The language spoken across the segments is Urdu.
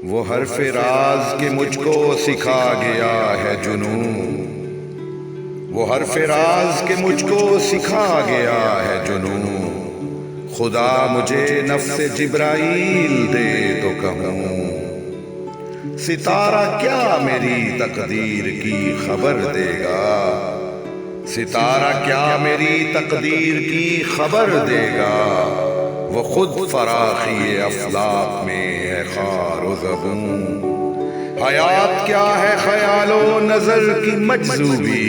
وہ حرف راز کے مجھ کو سکھا گیا ہے جنوں، وہ حرف راز کے مجھ کو سکھا گیا ہے جنوں، خدا مجھے نفس جبرائیل دے تو کہوں، ستارہ کیا میری تقدیر کی خبر دے گا، ستارہ کیا میری تقدیر کی خبر دے گا، وہ خود فراخی افلاق میں ہے خار و زبوں، حیات کیا ہے خیال و نظر کی مجذوبی،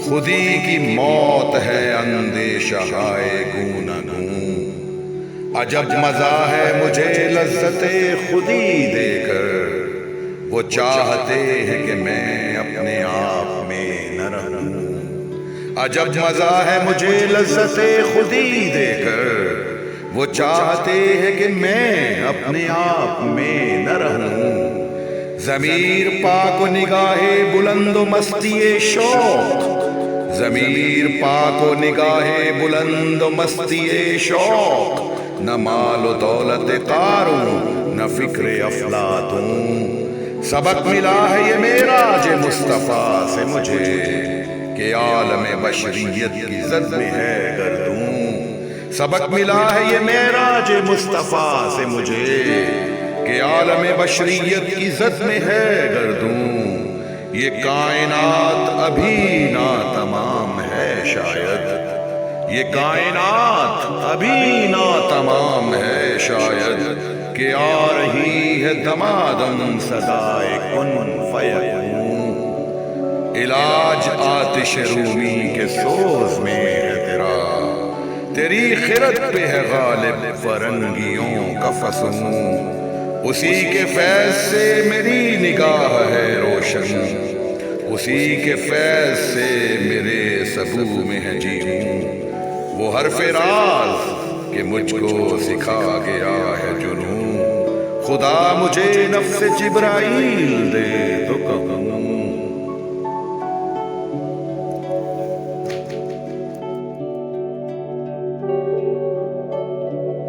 خودی کی موت ہے اندیشہ گوں نہ گوں، عجب مزہ ہے مجھے لذت خودی دے کر، وہ چاہتے ہیں کہ میں اپنے آپ میں نہ رہوں، عجب مزہ ہے مجھے لذت خودی دے کر، وہ چاہتے ہیں کہ میں اپنے آپ میں نہ رہوں، ضمیر پاک و نگاہ بلند و مستی شوق، ضمیر پاک و نگاہ بلند و مستی شوق، نہ مال و دولت قارون نہ فکر افلاطون، سبق ملا ہے یہ معراج مصطفیٰ سے مجھے کہ عالم بشریت کی زد میں ہے گردوں، سبق ملا ہے یہ معراج مصطفیٰ سے مجھے کہ عالم بشریت کی زد میں ہے گردوں، یہ کائنات ابھی ناتمام ہے شاید، یہ کائنات ابھی ناتمام ہے شاید، کہ آ رہی ہے دمادم صدائے کن فیکون، علاج آتش رومی کے سوز میں ہے تیرا، تیری خرد پہ ہے غالب فرنگیوں کا فسوں، اسی کے فیض سے میری نگاہ ہے روشن، اسی کے فیض سے میرے سبو میں ہے جیوں، وہ حرف راز کہ مجھ کو سکھا گیا ہے جنوں، خدا مجھے نفس جبرائیل دے تو کہوں۔